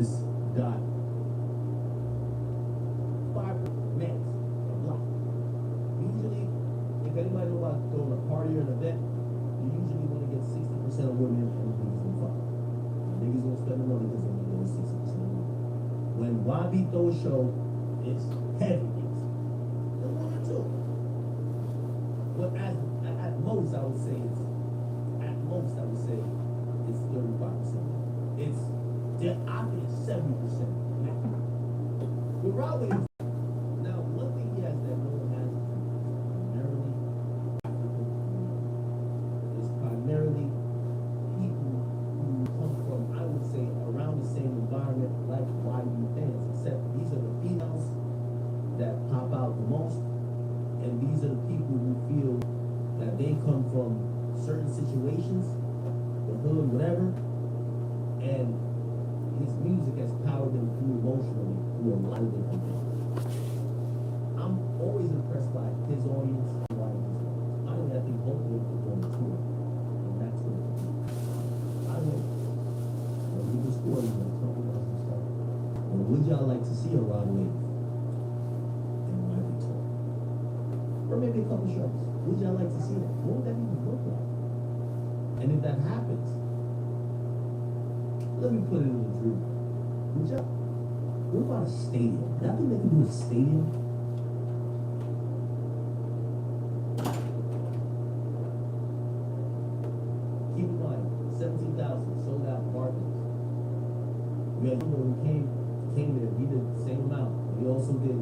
this got 5 men a block. Usually, if anybody knows about throwing a party or an event, you usually want to get 60% of women and niggas gonna fuck. Niggas gonna spend the money because they only get 60% of women. When YB throw a show, it's heavy niggas. There's one or two. But at most, I would say it's 35%. It's the obvious 70%. With Broadway, now one thing he has that no one has is primarily African community. It's primarily people who come from, I would say, around the same environment like YB fans, except these are the females that pop out the most, and these are the people who feel that they come from certain situations, the hood, whatever, and his music has powered them through emotionally through a lot of different things. I'm always impressed by his audience and why he's audience. I think both of them could go on tour, and that's what it is. I know. When we were sporting, when talking about some stuff, well, would y'all like to see a Rod Wave in YB tour? Or maybe a couple shows. Would y'all like to see that? What would that even look like? And if that happens, let me put it in a dream. Would y'all, what about a stadium? Y'all think they can do a stadium? Keep in mind, 17,000 sold out Barclays. We had someone who came there, he did the same amount. We also did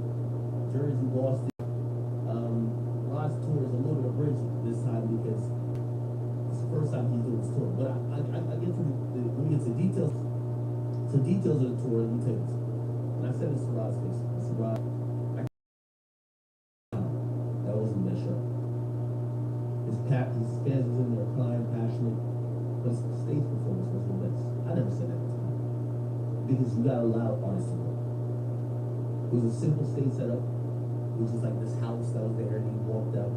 Jersey, Boston. Rod's tour is a little bit abridged this time because it's the first time he's doing this tour. But I get to let me get to details. Some details of the tour. Let me tell you this. And I said this to Rod's face. I said, Rod, that wasn't that show. His fans was in there crying, passionate, but his stage performance was the best. I never said that at the time because you gotta allow artists to go. It was a simple stage setup. It was just like this house that was there, and he walked out.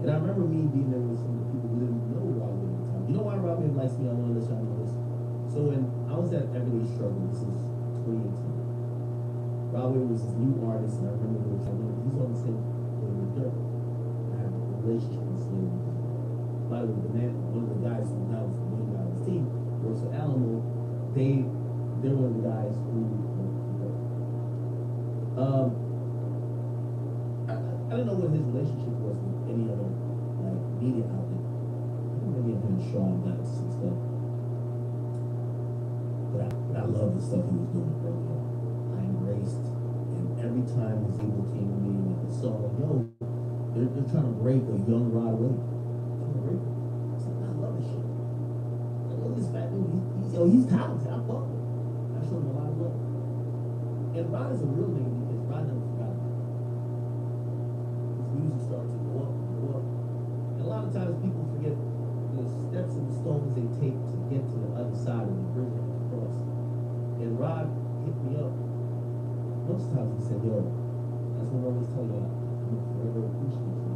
And I remember me being there with some of the people who didn't know Rob Wave at the time. You know why Rob Wave likes me? I want to let y'all know this. So when I was at Everyday Struggle, this is 2018. Rob Wave was this new artist, and I remember we were talking. He's on the same with Lil Durk. I had a relationship with Lil Durk. By the way, one of the guys who now was the main guy on his team, works for Alamo. They're one of the guys who. I don't know what his relationship was with any other like media outlet. Maybe him and Sean got some stuff. But I love the stuff he was doing early on. I embraced, and every time his label came to me with the song, yo, they're trying to break a young Rod Wave. Trying to break it. I said, I love this shit. I love this fat dude. He's talented. I fuck with him. I showed him a lot of love. And Rod is a real nigga because Rod never forgot about it. Music starts to go up and go up. And a lot of times people forget the steps and the stones they take to get to the other side of the bridge and cross. And Rod hit me up. Most times he said, yo, that's what I always tell you, I'm forever appreciate you.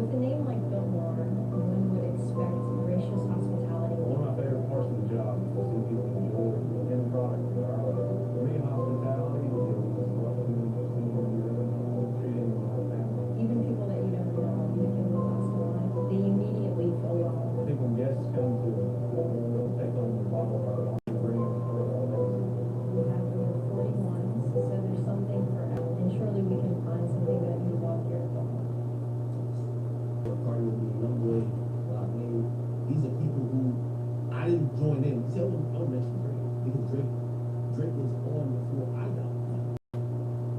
With a name like Billboard, one would expect gracious hospitality. One of my favorite parts of the job is to see people enjoy the end product. For me, hospitality is even people that you don't know, you can glass of wine, they immediately feel welcome. I think when guests come to take on the bottle of our wine, bring it for all those. We have over 41, so there's something for everyone. And surely we can find something that you love here at Billboard. Party with me, Young Boy, Rod Wave. These are people who I didn't join in. See, I would mention Drake because Drake was on before I got on.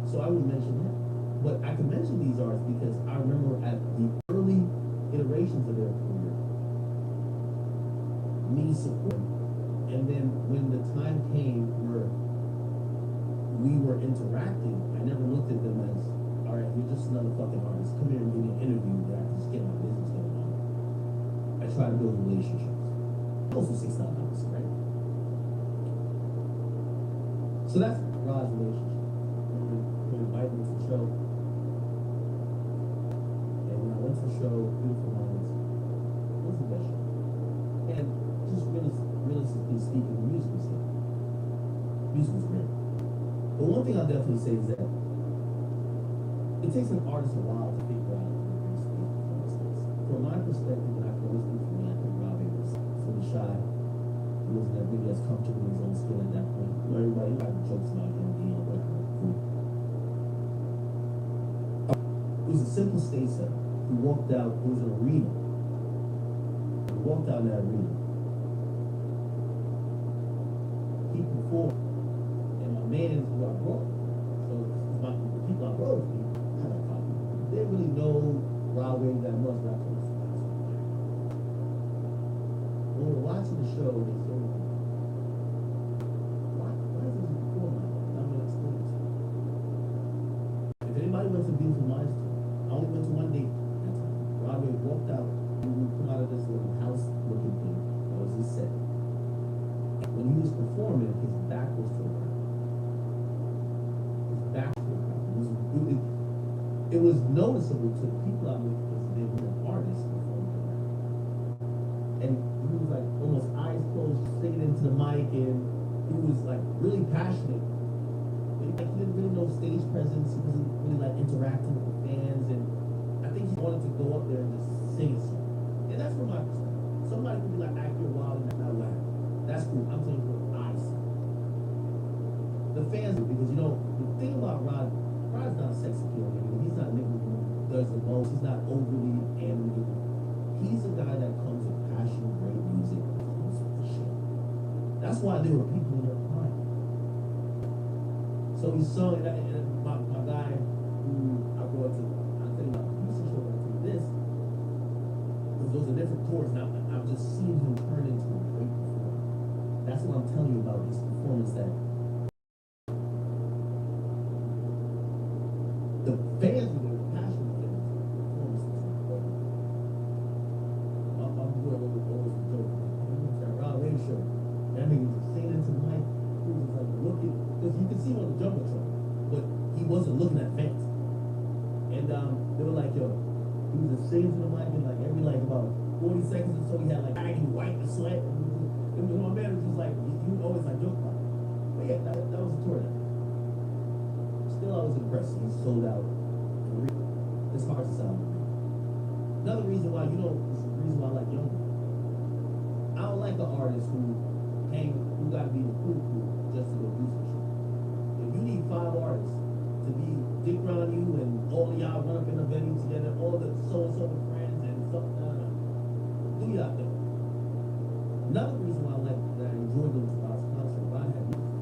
So I would mention him. But I can mention these artists because I remember at the early iterations of their career, me supporting, and then when the time came where we were interacting, I never looked at them as, all right, you're just another fucking artist. Come here and give me an interview that I can just get my business going on. I try to build relationships. Also $6,000, right? So that's Rod's relationship. We invited him to the show. Went to the show, Beautiful Minds. It was the best show. And just realistically speaking, the music was here. music was great. But one thing I'll definitely say is that it takes an artist a while to figure out what their stage performance is. From my perspective, and I can always speak for me, I think Robbie was sort of shy. He wasn't maybe as comfortable in his own skin at that point. Everybody had jokes about him being a record cool. It was a simple stage set. He walked out, it was an arena. He walked out in that arena. He performed. And my man is who I brought. So the people I brought with me, I had a copy. They didn't really know Rod Wave that much, but I told them, when we were watching the show, they said, why is this perform like that? And I'm going to explain it to you. If anybody went to Beautiful Minds tour, I only went to one date that time. Rod Wave walked out, and we come out of this little house-looking thing. That was his set. And when he was performing, his back was to the crowd. His back to the crowd. It was noticeable to the people out there because they were an artist performing around. And he was like almost eyes closed, singing into the mic, and he was like really passionate. But he didn't really know stage presence. He wasn't really like interacting with the fans, and I think he wanted to go up there and just sing a song. And that's from my perspective. Somebody could be like acting wild and not loud. That's cool. I'm telling you what I see. The fans, because you know the thing about Rod's not a sex appeal. He's not a nigga who does the most. He's not overly animated. He's a guy that comes with passion, great music, comes with the shit. That's why there were people in there crying. So he sung, and my guy who I brought to, I think my producer showed up to this, because those are different tours. Now I've just seen him turn into a great performer. That's what I'm telling you about his performance. That the fans were there, passionate for his performance was incredible. My boy always joke. That Rod Wave show. That nigga was singing into the mic. He was like looking, because you could see him on the jumbotron, but he wasn't looking at fans. And they were like, yo, he was just singing to the mic, and like every like about 40 seconds or so, he had like he wiped the sweat. And my man was just like, you always like joke about it. But yeah, that was a tour. Still, I was impressed. He sold out. It's hard to sound. Another reason why, you know, this is the reason why I like Young. I don't like the artists who gotta be the cool just to go do some shit. If you need 5 artists to be dick around you and all of y'all run up in a venue together, all the so-and-so with friends and something, do y'all thing. Another reason why I like that I enjoyed those concert, Rod had music.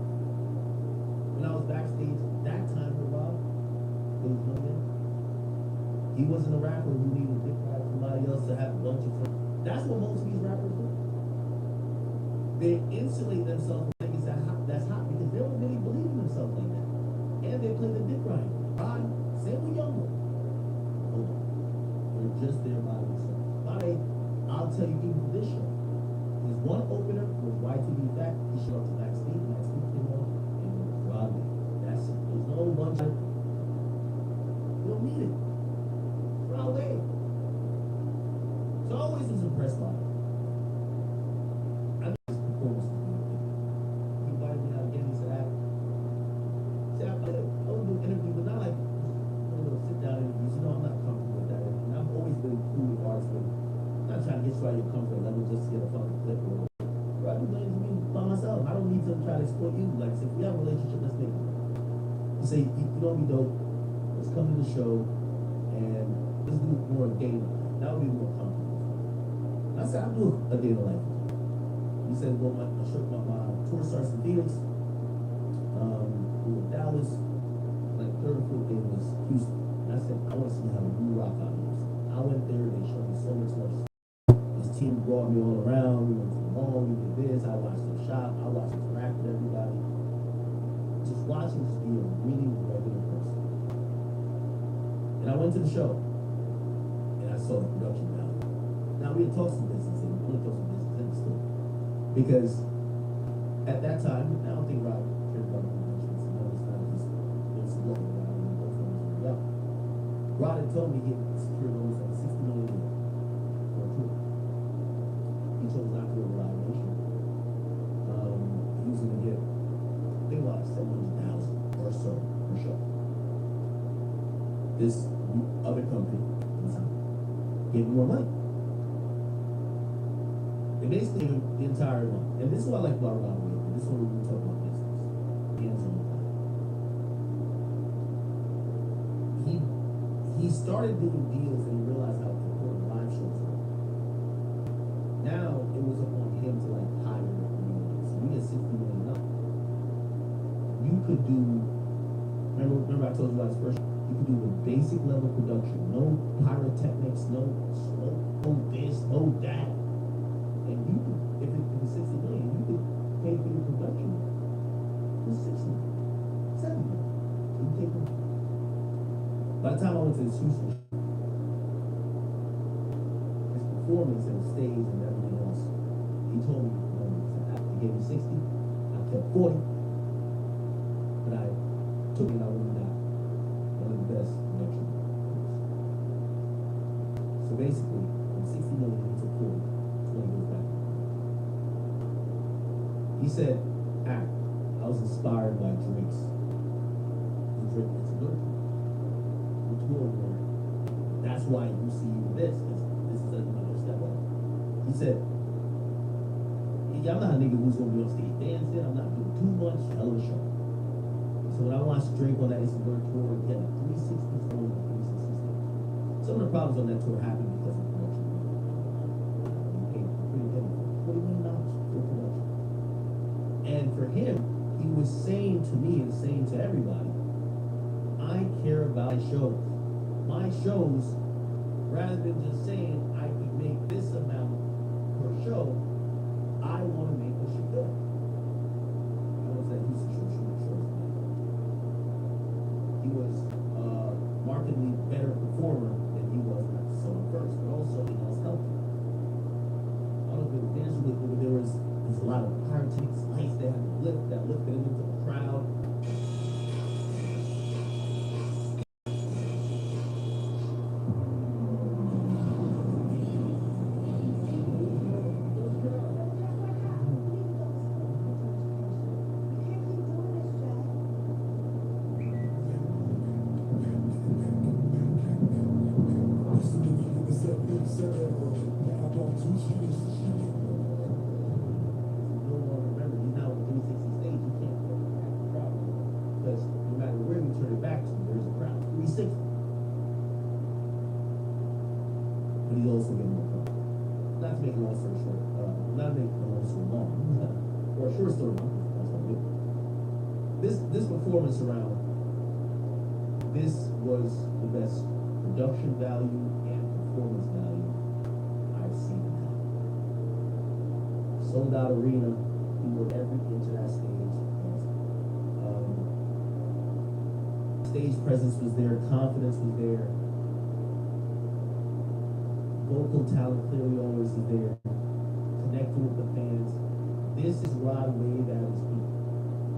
When I was backstage that time with Rod, there was no man. He wasn't a rapper who needed to dick ride somebody else to have a bunch of friends. That's what most of these rappers do. They insulate themselves from things that's hot because they don't really believe in themselves like that. And they play the dick ride. Rod, same with Young. Hold on. They're just there by themselves. I'll tell you even for this show. His one opener was YTV Back. He showed up to backstage. Backstage came on and it was Rod Wave. That's it. There's no bunch of. You don't need it. Rod Wave. So I always was impressed by it. I know his performance was good. He invited me out again. He said, I was doing interviews, but not like one of those sit down interviews. You know, I'm not comfortable with that. And I've always been cool with artists, but I'm not trying to get you out of your comfort level just to get a fucking clip or whatever. I do things to me by myself. I don't need to try to exploit you. Like, if we have a relationship, let's make it. You say, you know me dope. Let's come to the show and let's do more of a day in the life. That would be more comfortable. And I said, I'll do a day in the life. He said, well, my tour starts in Phoenix. We were in Dallas. Like, third or fourth day was Houston. And I said, I want to see how you rock out here. I went there, they showed me so much stuff. His team brought me all around. We went to the mall, we did this. I watched them shop. I watched them interact with everybody. Just watching this be a really regular person. And I went to the show. And I saw the production value. Now, we had talked some business, and we want to throw some business in the store. Because at that time, I don't think Rod cared about the conventions. You know, it's not just, there's a lot of Rod and those things. Yeah. Rod had told me he had secured almost like $60 million for a tour. He chose not to go to Live Nation. He was going to get, I think about this other company gave him more money. They basically gave him the entire month. And this is what I like about Rob Wade. This is what we're going to talk about business. Hands-on. He started doing deals and he realized how important live shows were. Now it was up on him to like hire comedians. So we get $60 million. You could do. Remember I told you about this first. You could do the basic level production. No pyrotechnics. No smoke. No this. No that. And you could, if it's $60 million, you could pay for your production for $60, $70. So you take them. By the time I went to this Houston, his performance and stage and everything else, he told me, he gave me 60, I kept 40, but I took it, I really not one of the best production. So basically, from 60 million to 40, 20 goes back. He said, I was inspired by Drake's. Drake, it's a good. That's why you see this, because this is another step up. He said, I'm not a nigga who's gonna be on stage dancing, I'm not doing too much, hell of a show. So when I watched Drake on that It's a Bird tour, he had a 360 phone, 360 stage. Some of the problems on that tour happened because of production. He paid pretty heavy, $40 million for production. And for him, he was saying to me and saying to everybody, I care about my shows. My shows, rather than just saying I could make this amount per show, I want to make the shit good. I was that Houston show. He was a markedly better performer than he was not the song first, but also he was healthy. I don't know if it was dancing with, but there's a lot of pyrotechnics, lights that lifted him into the crowd. This performance around, this was the best production value and performance value I've seen now. Sold out arena, he worked every inch of that stage. Stage presence was there, confidence was there. Vocal talent clearly always is there. Connecting with the fans. This is Rod Wave at his peak.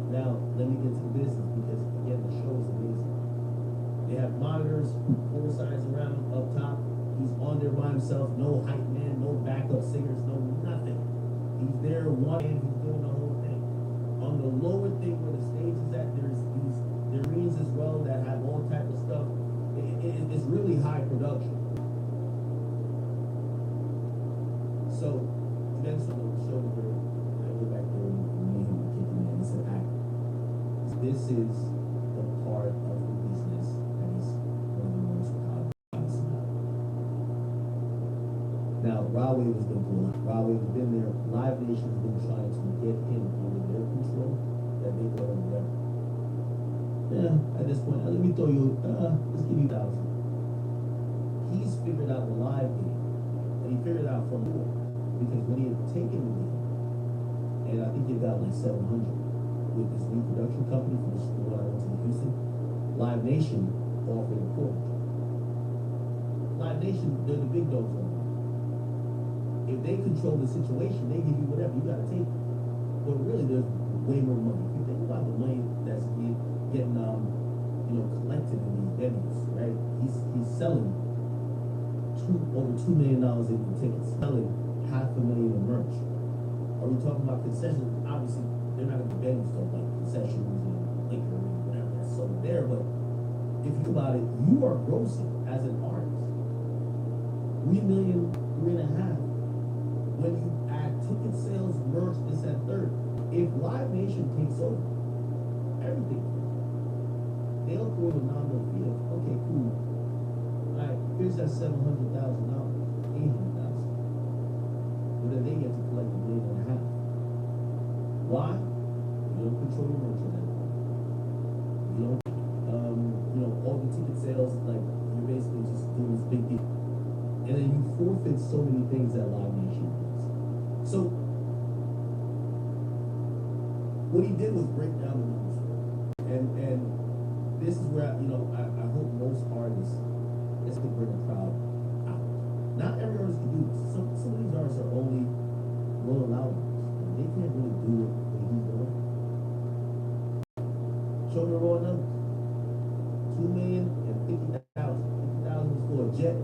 Now, let me get to the business because, again, the show is amazing. They have monitors, 4 sides around him, up top. He's on there by himself, no hype man, no backup singers, no nothing. He's there one hand, he's doing the whole thing. On the lower thing where the stage is at, there's these arenas as well that have all type of stuff. It's really high production. So, eventually the show where I go back there and me and kicking in and said, this is the part of the business that is one of the most proud about. Now, Rod Wave has been through a lot. Rod Wave has been there. Live Nation has been trying to get him under their control, that they go over there. Yeah, at this point, let me throw you, let's give you 1,000. He's figured out the live game, and he figured it out from more, because when he had taken the game, and I think he got like 700, with this new production company from the school I went to in Houston, Live Nation offered a $400. Live Nation, they're the big dogs on it. If they control the situation, they give you whatever, you gotta take it. But really, there's way more money. If you think about the money that's getting collected in these venues, right? He's selling over $2 million in tickets, selling $500,000 in merch. Are we talking about concessions? Obviously, they're not going to be venues stuff like concessions and liquor and whatever that's sold there, but if you think about it, you are grossing as an artist 3 million, 3.5. When you add ticket sales, merch, this and third, if Live Nation takes over everything, they'll throw a nominal fee of, okay, cool. Alright, here's that $700,000, $800,000. But then they get to collect $1.5 million. Why? You don't control your merchandise. You don't, all the ticket sales, like, you're basically just doing this big deal. And then you forfeit so many things that Live Nation does. So, what he did was break down the numbers. And this is where, I hope most artists, it's to bring the crowd out. Not every artist can do this. Some of these artists are only rolling out. They can't really do it what he's doing. Show me the raw numbers. 2,050,000. 50,000 is for a jet.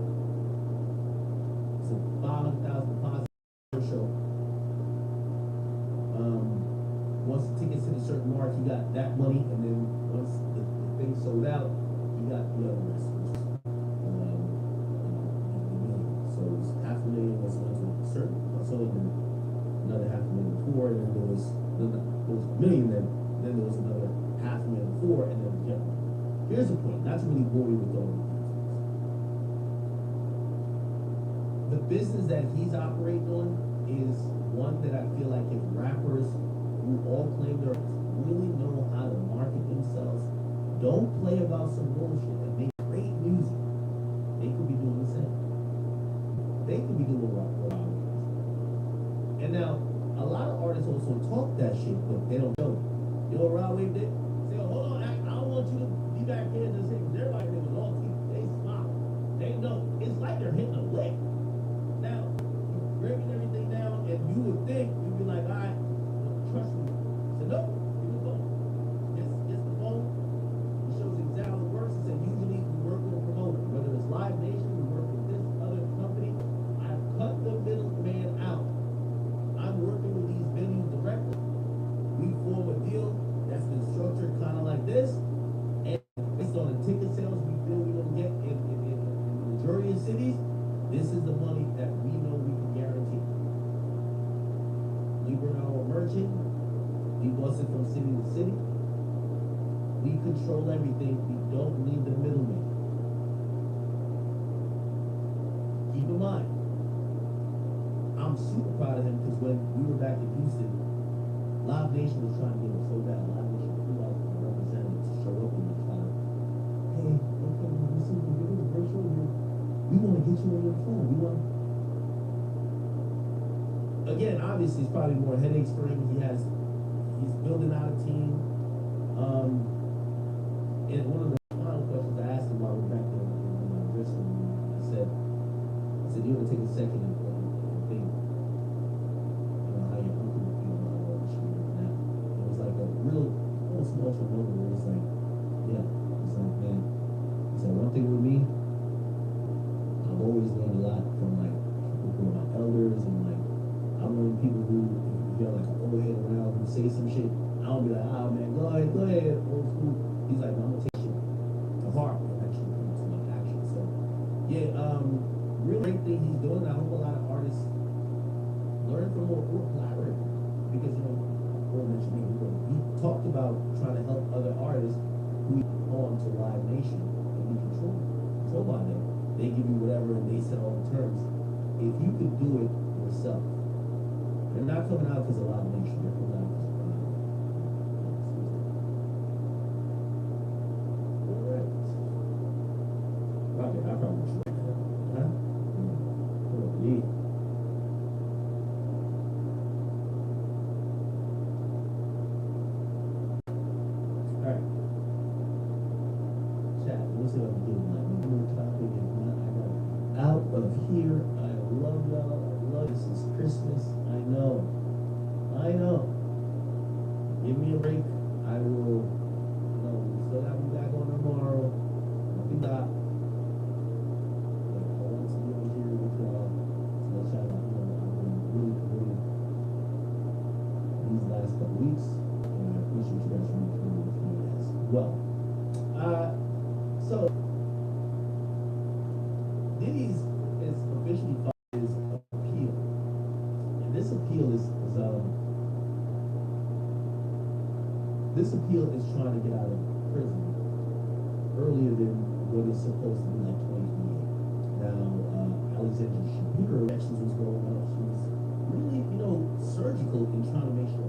It's a 500,000 deposit per show. Once the tickets hit a certain mark, you got that money, and then once the thing sold out, you got the other rest, which is so it was $500,000 was went to a certain console, and another $500,000 for, and then there was $1 million, then there was another $500,000 for, and then here's the point, not to really bore you with all of these. The business that he's operating on is one that I feel like if rappers who all claim they're really know how to market themselves, don't play about some bullshit and make great music, they could be doing the same. They could be doing what Rob is. And now, a lot of artists also talk that shit, but they don't know. You know what Rob Wave did? Say, oh, hold on, I don't want you to be back here and say, because everybody there was all teeth, they smile. They know. It's like they're hitting a lick. Now, you're breaking everything down, and you would think, you'd be like, all right, trust me. He said, no, give me the phone. Gets the phone. He shows exactly how it works. He said, usually we work with a promoter. Whether it's Live Nation, we work with this other company. I've cut the middleman out. I'm working with these venues directly. We form a deal that's been structured kind of like this. And based on the ticket sales we feel we're going to get in the majority of cities, this is the money that we know we can guarantee. We bring our merchant. We bust it from city to city. We control everything. We don't need the middleman. Keep in mind, I'm super proud of him because when we were back in Houston, Live Nation was trying to get him so bad. Live Nation flew out a representative to show up and try to, hey, okay, listen, we're doing a great show here. We want to get you on your phone. We want. Again, obviously, it's probably more headaches for him. He's building out a team. And one of the final questions I asked him while we were back in dressing room, I said, you ever take a second and think, how your uncle would feel about all this shit now? It was like a real, almost emotional moment where it's like, yeah, it's like, man, he said, one thing with me, I've always learned a lot from like people who are my elders, and like I'm one of the people who, if you're like an old head around who say some shit, I don't be like, oh man, go ahead, old school. He's like, no, I'm gonna take shit to heart and actually put it to my action. So yeah, really great thing he's doing. I hope a lot of artists learn from or collaborate, because before mentioned we talked about trying to help other artists who on to Live Nation and be controlled by them. They give you whatever and they set all the terms. If you could do it yourself, they're not coming out because of Live Nation. They're coming out because alright. Robbie, I probably should. Huh? Yeah. Alright. Chat, we'll see what I'm doing. Like, new topic, if not, I got out of here. I love y'all. I love this. Is Christmas. I know. Give me a break. I will, we still have you back on tomorrow. Nothing got. But I want to be over here with y'all. So let's try to, I've been really committed these last couple weeks. And I appreciate you guys for being with me as well. So this appeal is trying to get out of prison earlier than what is supposed to be like 2028. Now, Alexandra Shapiro, elections was going up. She was really, surgical in trying to make sure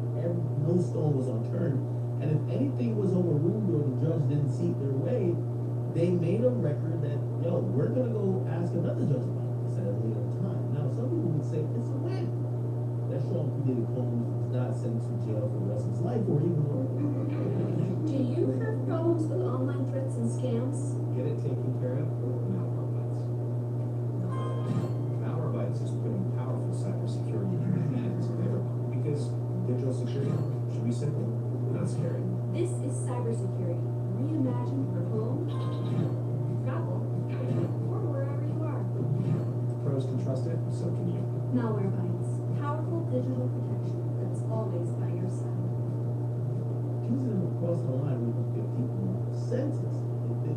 no stone was unturned. And if anything was overruled or the judge didn't see it their way, they made a record that, we're going to go ask another judge about this at a later time. Now, some people would say it's a win. That Sean P. Combs is not sentenced to jail for the rest of his life or even more. Do you have problems with online threats and scams? Get it taken care of or Malwarebytes. Malwarebytes is putting powerful cybersecurity in the hands of everyone because digital security should be simple, not scary. This is cybersecurity, reimagined for home, travel, or wherever you are. Pros can trust it, so can you. Malwarebytes, powerful digital protection that's always by your side. Accusing him of crossing the line with 15 sentences.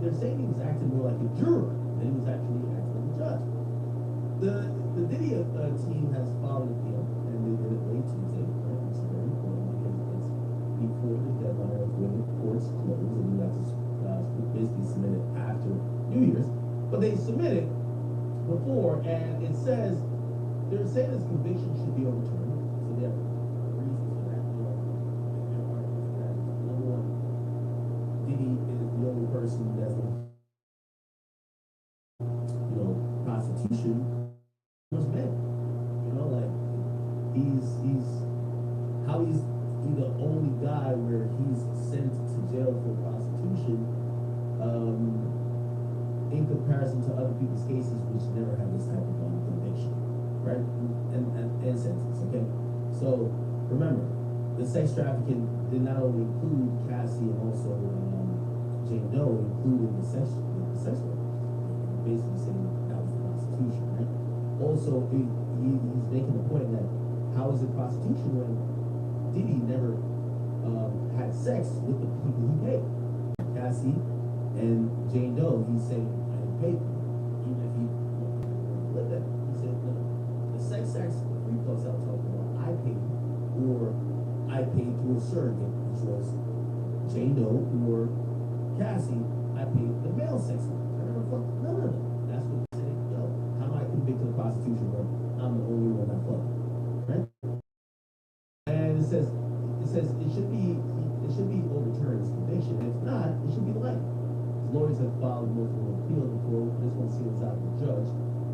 They're saying he was acting more like a juror than he was actually acting like a judge. The Diddy team has filed an appeal, and they did it late Tuesday, right? Which is very important because it's before the deadline of when the courts close, and you have to basically submit it after New Year's. But they submit it before, and it says they're saying his conviction should be overturned. So they have reasons for that. There are reasons for that. Number one, Diddy is the only person that's prostitution was men. Like he's the only guy where he's sent to jail for prostitution, in comparison to other people's cases which never have this type of conviction, right? And sentence, okay? So remember, the sex trafficking did not only include Cassie and also Jane Doe, including the sex work. Basically saying that was prostitution, right? Also, he's making the point that how is it prostitution when Diddy never had sex with the people he paid? Cassie and Jane Doe, he's saying, I didn't pay them. Even if he lived that, he said, no, the sex acts, the free throws I was talking about, I paid, or I paid through a surrogate, which was Jane Doe or Cassie, I paid the male sex worker. I never fucked none of them. That's what he said, how am I convicted of prostitution when I'm the only one that fucked, right? And it says it should be overturned as conviction. If not, it should be life. His lawyers have filed multiple appeals before this one seals out the judge,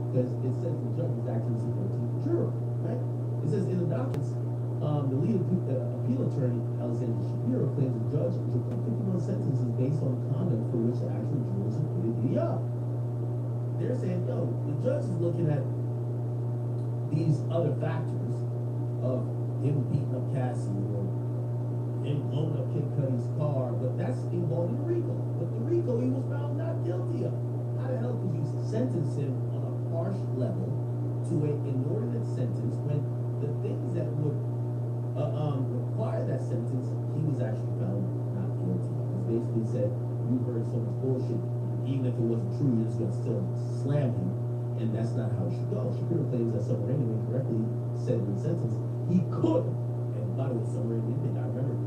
because it says the judge is acting as a 14th juror, right? It says in the documents, the lead appeal attorney, Alexandra Shapiro, claims the judge is 51 sentences based on conduct for which the actual jurors acquitted Diddy of. They're saying, the judge is looking at these other factors of him beating up Cassie or him blowing up Kid Cudi's car, but that's involved in RICO. But the RICO he was found not guilty of. How the hell could you sentence him on a harsh level to an inordinate sentence when the things that would require that sentence he was actually found not guilty of? It's basically said, you heard so much bullshit, even if it wasn't true, you're just gonna still slam him, and that's not how it should go. Shapiro claims that Summeranian correctly said in the sentence he could, and by the way, Summeranian did not remember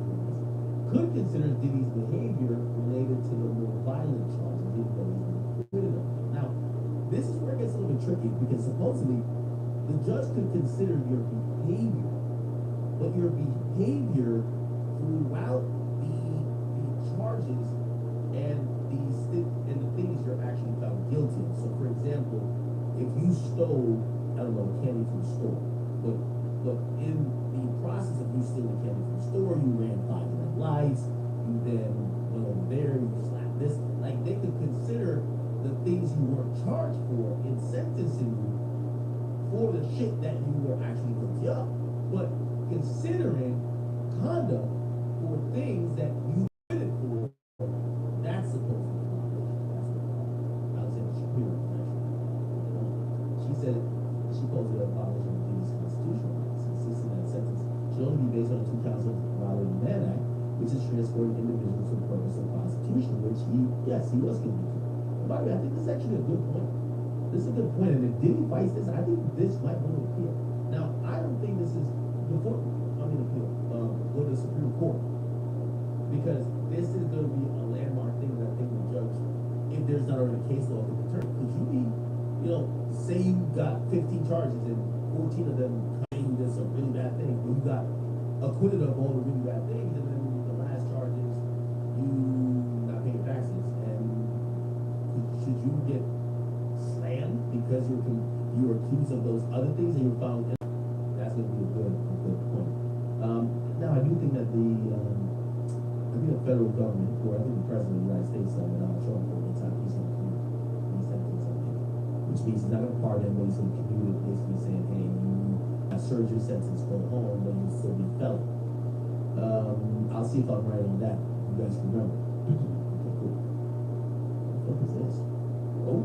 could consider Diddy's behavior related to the more violent charges, even though he's been acquitted of them. Now, this is where it gets a little bit tricky, because supposedly the judge could consider your behavior, but your behavior throughout the charges and the things you're actually found guilty of. So, for example, if you stole, I don't know, candy from the store, but in the process of you stealing candy from the store, you ran 5 red lights, you then went over there, you slapped this. Like, they could consider the things you weren't charged for in sentencing you for the shit that you were actually guilty of. But considering conduct for things that you did it for, that's supposed to be violation. That's what Alexandra Shapiro actually. She said she posed a violation of Diddy's constitutional rights, insisting that sentence should only be based on the 2 counts of violating the Mann Act, which is transporting individuals for the purpose of prostitution, which he was convicted of. By the way, I think this is actually a good point. This is a good point, and if Diddy fights this, I think this might want to appeal. Now, I don't think this is, before court. Because this is gonna be a landmark thing that I think the judge, if there's not already a case law, can determine. Could you be, you know, say you got 15 charges and 14 of them claim this a really bad thing, but you got acquitted of all the really bad things, and then the last charge is you not paying taxes, and should you get slammed because you're accused of those other things and you're found innocent? That's gonna be a good point. Now I do think that the federal government, or I think the president of the United States, Trump, over time, he's gonna commute. He's gonna do something, which means he's not gonna pardon him, but he's gonna commute, basically saying, hey, you have served your sentence, go home, but you still be felon. I'll see if I'm right on that. You guys remember? Okay, cool. What is this? Oh.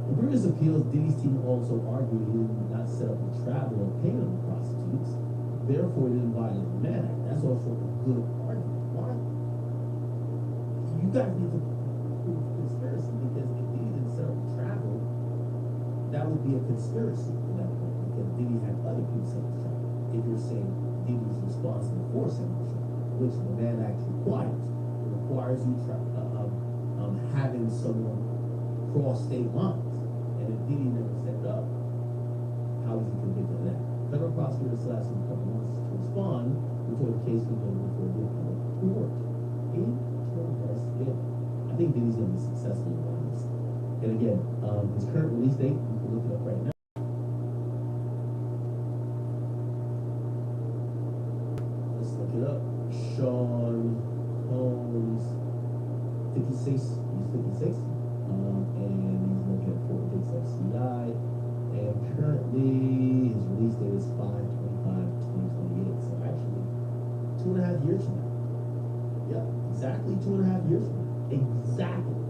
In previous appeals, Diddy's team also argued he did not set up a travel or pay on the prostitutes. Therefore, he didn't violate the Mann Act. That's also a good argument. Why? You guys need to prove conspiracy, because if Diddy didn't set up travel, that would be a conspiracy at that point, because Diddy had other people set up travel. If you're saying Diddy was responsible for setting up travel, which the Mann Act requires. It requires you having someone cross state lines. And if Diddy never set it up, how was he convicted of that? Federal prosecutors still asked him a couple months to respond before the case could go before the appellate court. Interesting. I think Diddy's going to be successful on this. And again, his current release date, you can look it up right now. Let's look it up. Sean Holmes, 56. He's 56. And he's looking at 4 dates like CI. And currently, his release date is 5/25/2028. So actually, 2.5 years from now. Yeah, exactly 2.5 years from now. Exactly.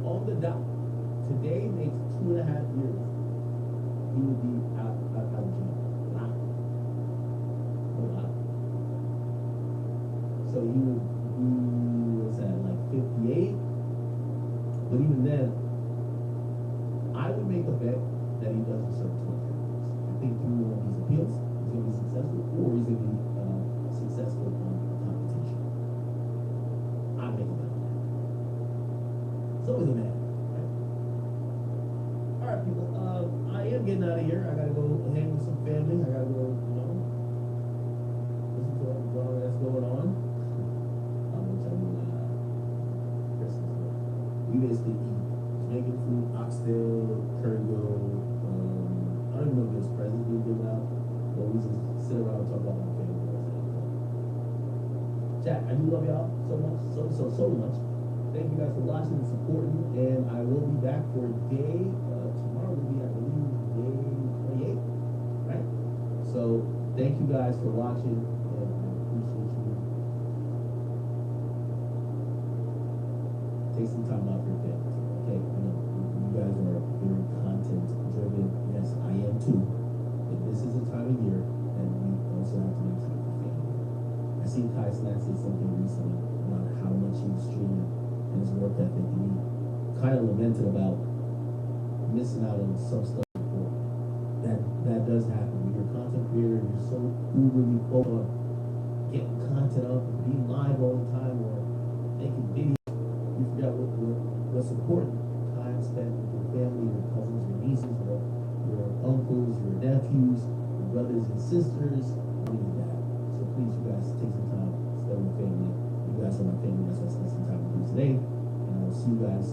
On the dot. Today makes 2.5 years. He will be out of jail. Wow. Wow. So he would be, what's that, like 58? But even then, I would make a bet that he doesn't serve 20 years. I think through one of these appeals, he's going to be successful, or he's going to be successful on competition. I'd make a bet on that. So is a man, right? All right, people. I am getting out of here. I gotta go hang with some family. I gotta go, listen to all the drama that's going on. Which I mean, Christmas. We basically eat Jamaican food, oxtail, curry-goat. I don't even know if there's presents being given out, but we just sit around and talk about my family. Chat, I do love y'all so much, so much. Thank you guys for watching and supporting, and I will be back for day, tomorrow will be, I believe, day 28, right? So, thank you guys for watching, and I appreciate you. Take some time out for your family, okay? I know you guys are very content driven. Yes, I am too. But this is a time of year, and we also have to make time for family. I seen Kai Slant say something recently about how much he was streaming and his work ethic, and he kind of lamented about missing out on some stuff before. That does happen. When you're a content creator, you're so uberly focused on getting content up and being live all the time or making videos. You forget what's important. Time spent with your family, your cousins, your nieces, your uncles, your nephews, your brothers and sisters, mom and dad. So please, you guys, take some time, spend with family. You guys are my family, that's why I spent some time with you today. And I will see you guys.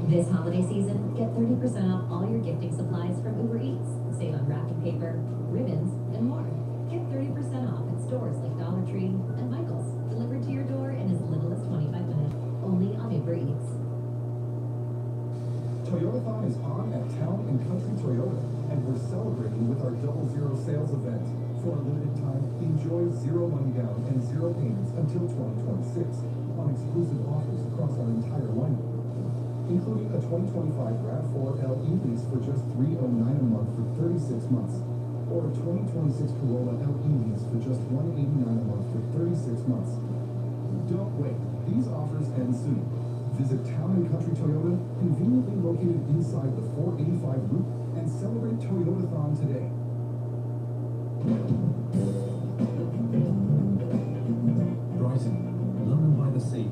This holiday season, get 30% off all your gifting supplies from Uber Eats. Save on wrapping paper, ribbons, and more. Get 30% off at stores like Dollar Tree and Michael's, delivered to your door in as little as 25 minutes. Only on Uber Eats. Toyotathon is on at Town and Country Toyota, and we're celebrating with our Double Zero sales event. For a limited time, enjoy zero money down and zero payments until 2026 on exclusive offers across our entire lineup, including a 2025 RAV4 LE lease for just $309 a month for 36 months, or 2026 Corolla LEs for just $189 a month for 36 months. Don't wait. These offers end soon. Visit Town and Country Toyota, conveniently located inside the 485 Loop, and celebrate Toyotathon today. Brighton, London by the sea.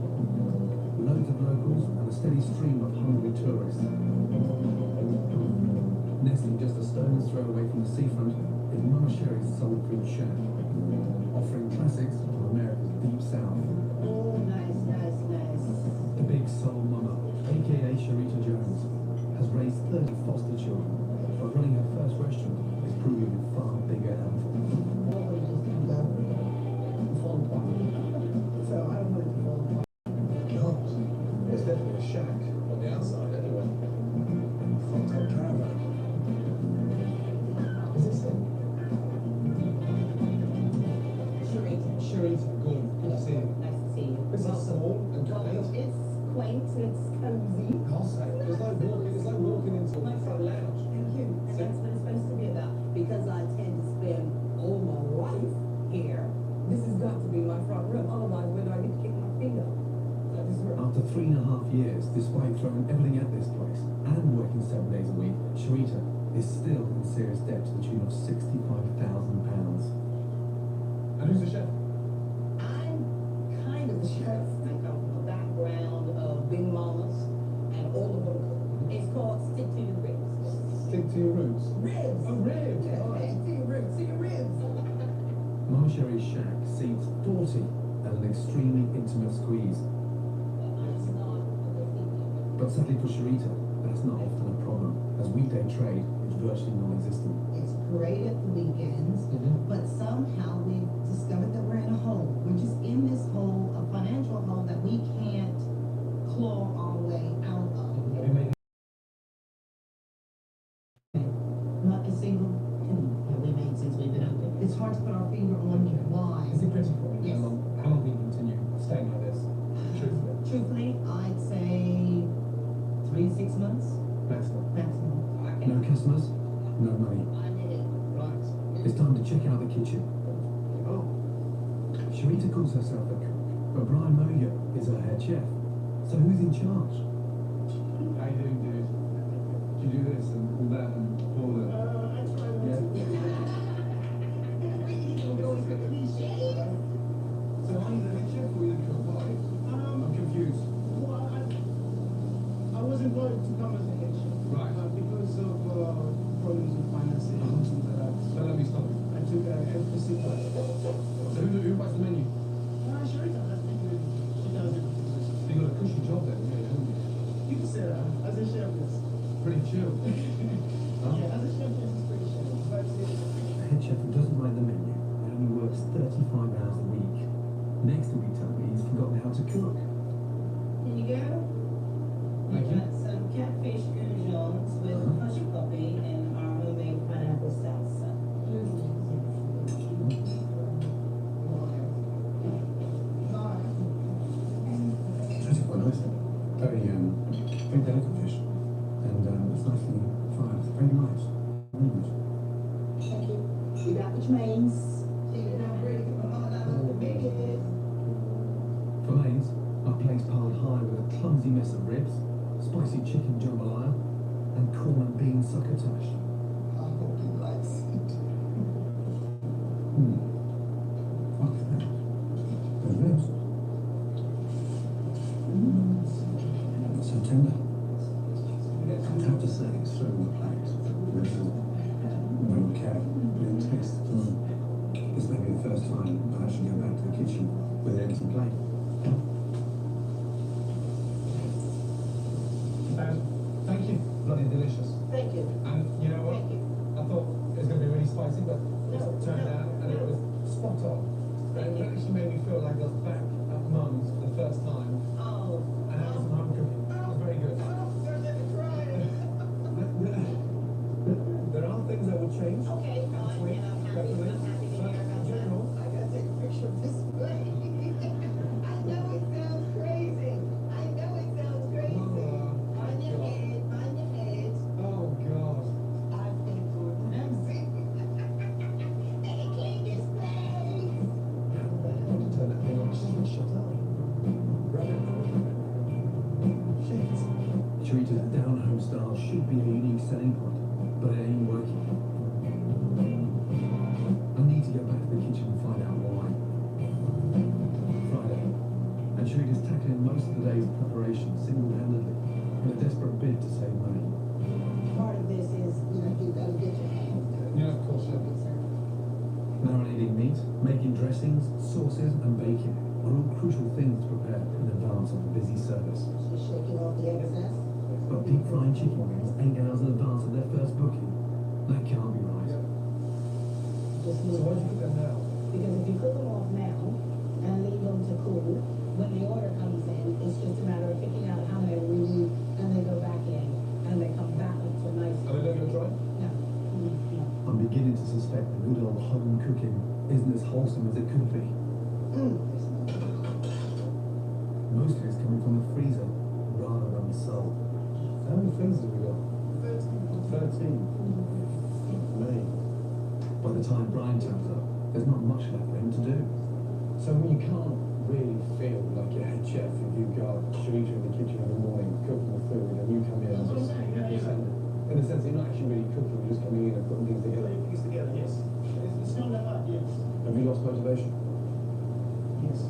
Loads of locals and a steady stream of hungry tourists. Nestling just a stone's throw away from the seafront is Mama Sherry's Soul Food Shack, offering classics from America's deep south. Oh, nice. The big soul mama, aka Sharita Jones, has raised 30 foster children, but running her first restaurant is proving a far bigger handful. Always just comes out and fall apart. So I don't want it to fall apart. It's definitely a shack on the outside, anyway. Front end caravan. Is this it? Sharita, good. Good to see you. Nice to see you. This is small and quaint. It's quaint, it's cozy. I'll say. It's like walking into a lounge. Thank you. And that's what it's supposed to be about. Because I tend to spend all my life here, this has got to be my front room. Otherwise, where do I get to kick my feet up? Like this room. After 3.5 years, despite throwing everything at this place and working 7 days a week, Sharita is still in serious debt to the tune of £65,000. And who's the chef? I'm kind of the chef. I come from a background of Big Mamas and all of them. It's called Stick to Your Ribs. Stick to your roots. Ribs! Oh, ribs! Yeah, Oh. stick to your ribs, to your ribs. Mama Sherry's shack seats 40 at an extremely intimate squeeze. But sadly for Sharita, that's not often a problem, as weekday trade is virtually non-existent. It's great at the weekends, but somehow we've discovered that we're in a hole. We're just in this hole, a financial hole that we can't claw our way out of. Have you made Not a single penny have we made since we've been open. It's hard to put our finger on why. Is it critical? Yes. How long we continue staying like this? Truthfully. Truthfully, I'd say 3 to 6 months Maximum. maximum. No customers, no money. Right. It's time to check out the kitchen. Oh. Sharita calls herself a cook, but Brian Moyer is her head chef. So who's in charge? How you doing, dude? Do you do this and all that and all that? I try not Yeah. to. We're going for cliches. So are you the head chef or are you the cook? Why? I'm confused. Well, I wasn't going to come as a head chef. Right. Because of problems with finances and things like that. So let me stop you. I took a emphasis. So who writes the menu? Sharita has been doing it. She does it. You got a cushy job then, really, haven't you? You can say that. As a chef, yes. Pretty chill. Huh? Yeah, as a chef, yes, it's pretty chill. But A head chef who doesn't write the menu and only works 35 hours a week. Next week, tell me he's forgotten how to cook. Here you go. We Thank you. got some catfish goujons with hush puppy and our homemade pineapple salsa. It's actually quite nice. Very delicate fish. And it's nicely fried. It's very nice. Very nice. Thank you. You got which mains? For mains, our plate's piled high with a clumsy mess of ribs, spicy chicken jambalaya, and corn and bean succotash. Fuck that. Those ribs. So tender. I have to say, it's so on the plate. This is no care, but it tastes. This may be the first time I actually go back to the kitchen with an empty plate. Thank you. Bloody delicious. Thank you. And you know what? Thank you. I thought it was going to be really spicy, but it turned out and it was spot on. Thank It you. actually made me feel like I was back at Mum's for the first time Oh. and having some home cooking. It was very good. There are things I would change. Okay, fine, Absolutely, and I'm definitely. happy to But hear in about that. general, I gotta take a picture of this plate. I know it sounds crazy. I know it sounds crazy. Oh, Find your God. head, find your head. Oh God. Marinating meat, making dressings, sauces, and baking are all crucial things to prepare in advance of a busy service. She's shaking off the excess. But deep frying chicken wings 8 hours in advance of their first booking, that can't be right. Just So move why do on. you cook them now? Because if you cook them off now and leave them to cool, when the order comes in, it's just a matter of picking out how many we need, and they go back in, and they come back into a nice. Are they not gonna try? No. No. I'm beginning to suspect the good old home cooking isn't as wholesome as it could be. Mostly it's coming from the freezer rather than the soul. How many freezers have we got? 13. Mate. By the time Brian turns up, there's not much left for him to do. So you can't really feel like you're head chef if you've got Sharita in the kitchen every morning cooking the food and you come in and just in a sense you're not actually really cooking, you're just coming in and putting things together. Piece together, yes. It's not that hard, yes. Have you lost motivation? Yes.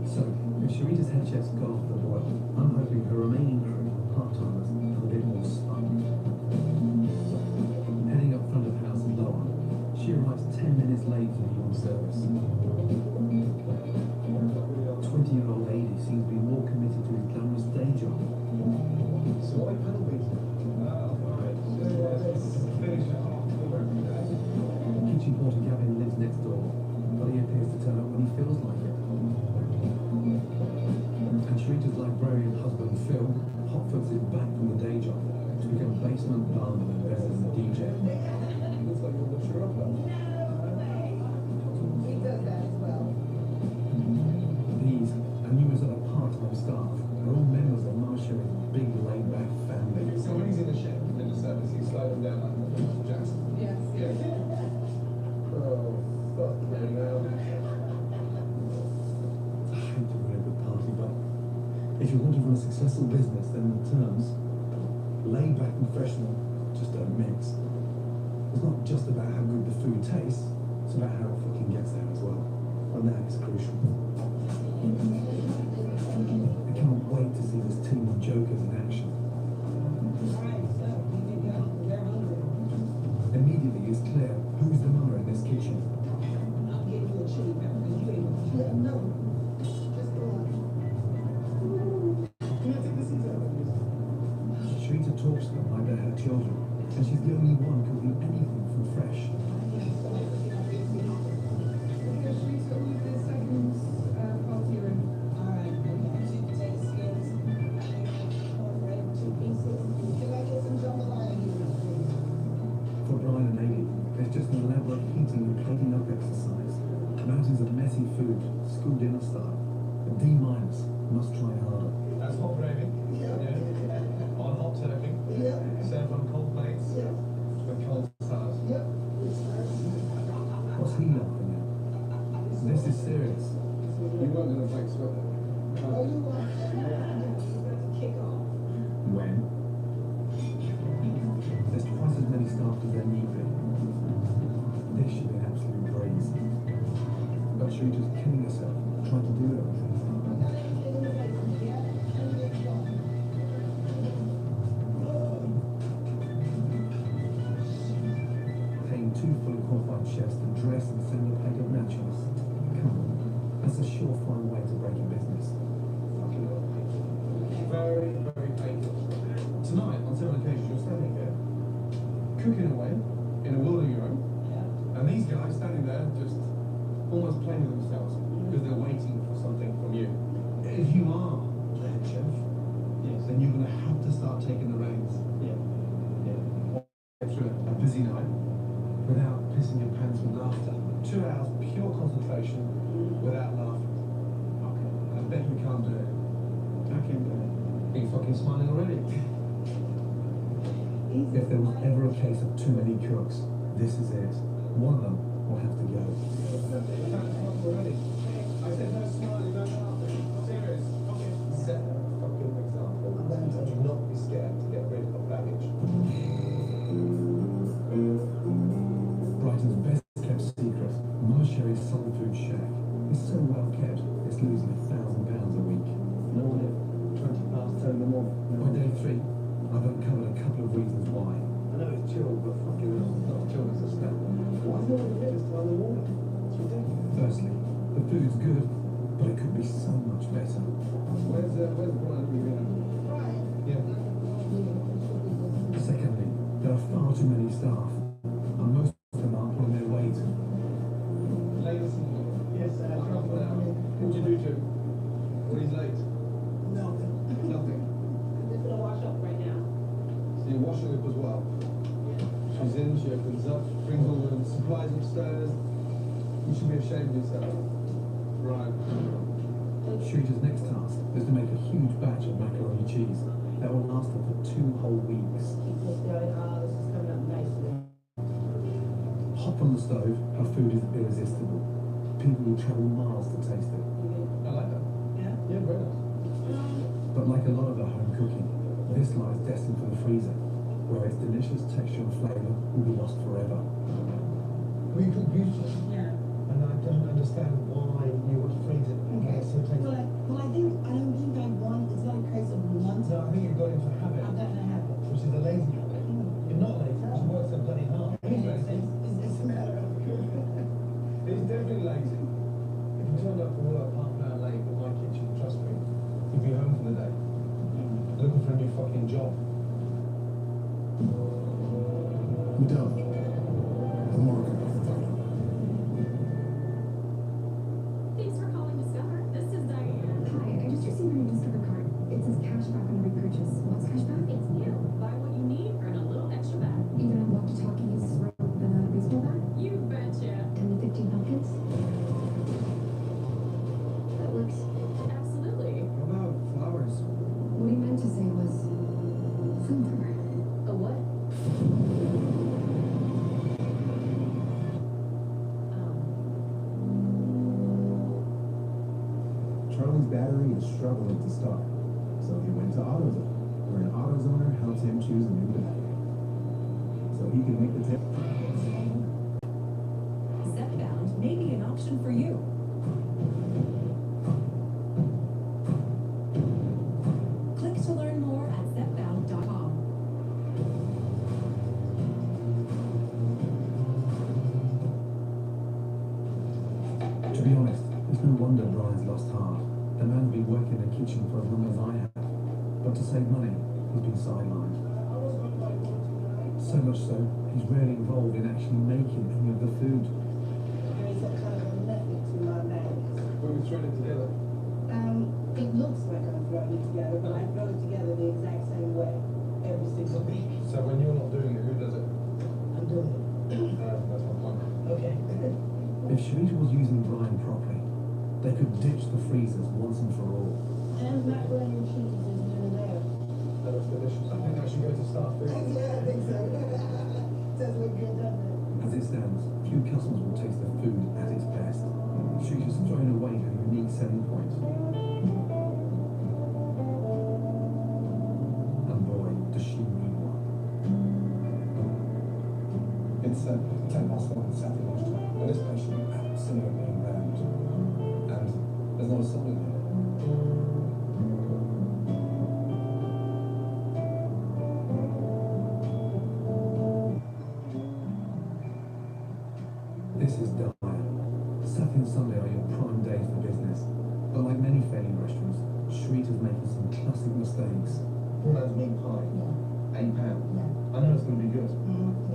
So, if Sharita's head chef's got off the boil, I'm hoping her remaining crew, part-timers, have a bit more spunk. Heading up front of house in Lower, she arrives 10 minutes late for the evening service. 20-year-old Adi seems to be more committed to his glamorous day job. So why paddle beating? Kitchen porter Gavin lives next door, but he appears to turn up when he feels like it. And Sharita's librarian husband, Phil, hotfoots his back from the day job to become basement barman and resident DJ. Looks like you're not sure of that. He does that as well. These, and numerous other part-time staff, are all members of Marsha's big laid-back family. So when he's in the chef in the service, he's sliding down like Michael Jackson. Yes. Yeah. Oh, fuck me now. I hate to run a good party, but if you want to run a successful business, then the terms laid back and professional just don't mix. It's not just about how good the food tastes, it's about how it fucking gets there as well. And that is crucial. I can't wait to see this team of jokers in action. Alright, so we can go. They're hungry. Immediately it's clear who's the mother in this kitchen. I'll give you a chili pepper and you ain't gonna let them know. Just go on. Can I take the seats out? Sharita talks to them like they're her children, and she's the only one cooking anything from fresh. Alright, we got 2 potato skins, cornbread, 2 pieces. Can I get some jambalaya here? For Brian and Adi, there's just an elaborate heating and plating up exercise. Mountains of messy food, school dinner style. The D- must try harder. That's hot gravy. Yeah. On hot turkey. Yeah. Served on cold plates. Yeah. With cold salad. Yep. What's he laughing at? This is serious. You weren't gonna break sweat. Oh, you want that? Kick off. When? There's twice as many staff as there need be. This should be an absolute breeze. But Sharita's killing herself, trying to do everything. Paying 2 fully qualified chefs to dress and send a plate of nachos. Come on, that's a surefire way to break a business. Very, very painful. Tonight, on several occasions, you're standing here, cooking away in a world of your own, and these guys standing there just almost playing with themselves because they're waiting for something from you. If you are the head chef, Yes. then you're going to have to start taking the reins. Yeah. Yeah. Through a busy night without pissing your pants with laughter. 2 hours pure concentration without laughing. Okay. I bet you can't do it. I can do it. Are you fucking smiling already? If there was ever a case of too many cooks, this is it. One of them will have to go. Already. I said no smiling, no laughing. Serious. Okay. Set a fucking example and do not be scared to get rid of baggage. Brighton's best kept secret, Marsha's Soul Food Shack, is so well kept, it's losing £1,000 a week. No one at 20 past 10 in the morning. By day 3, I've uncovered a couple of reasons why. I know it's chill, but fucking hell. Not children's a step. food's good, but it could be so much better. Where's Brian moving Right. Yeah. Secondly, there are far too many staff, and most of them aren't pulling their weight. Latest. Yes, what'd you do to him? When he's late? Nothing. Nothing. Just gonna wash up right now. So you're washing up as well? She's in, she opens up, brings all the supplies upstairs. You should be ashamed of yourself. Right. Shooter's next task is to make a huge batch of macaroni cheese that will last her for 2 whole weeks. Keep this going, this is coming up nicely. Hot on the stove, her food is irresistible. People will travel miles to taste it. I like that. Yeah. Yeah, very nice. But like a lot of her home cooking, this lies destined for the freezer, where its delicious texture and flavour will be lost forever. We cook beautifully, Yeah. and I don't understand why you would freeze it. Okay. It's so tasty. Well, I don't think I want, it's not a case of want So to. I think you've got into a habit, I've gotten a habit. which is a lazy habit. You're not lazy, you work so bloody hard. It's a matter of. He's definitely lazy. If you turned up for work half an hour late in my kitchen, trust me, you'd be home for the day. Looking for a new fucking job. Dove, the market of the title. Thanks for calling Discover. This is Diane. Hi, I just received my new Discover card. It says cash back on every purchase. What's cash back? It's new. Buy what you need, earn a little extra back. Even on walkie-talkies, rope, and a baseball bat? You betcha. And the 15 pumpkins? That works. Absolutely. What about flowers? What he meant to say was sunflower. A what? Charlie's battery is struggling to start, so he went to AutoZone, where an AutoZoner helps him choose a new battery, so he can make the tip. Zepbound may be an option for you. Click to learn more at zepbound.com. To be honest, it's no wonder Brian's lost heart. The man's been working in the kitchen for as long as I have, but to save money, he's been sidelined. So much so, he's rarely involved in actually making any of the food. There is a kind of a method to my madness. When we throw it together. It looks like I'm throwing it together, but I throw it together the exact same way every single week. So when you're not doing it, who does it? I'm doing it. That's my point. Okay. If Sharita was using Brian properly, they could ditch the freezers once and for all. And macaroni and cheese is in there. That looks delicious. I think that should go to staff food. Yeah, I think so. Does look good, doesn't it? As it stands, few customers will taste the food at its best. Sharita's throwing away her unique selling point. And boy, does she need one. It's 10 past 1 Saturday lunchtime, and this place should be absolutely rammed. And there's not a soul in here. This is dire. Saturday and Sunday are your prime days for business. But like many failing restaurants, Sharita's making some classic mistakes. Brian's meat pie, £8. I know it's going to be good.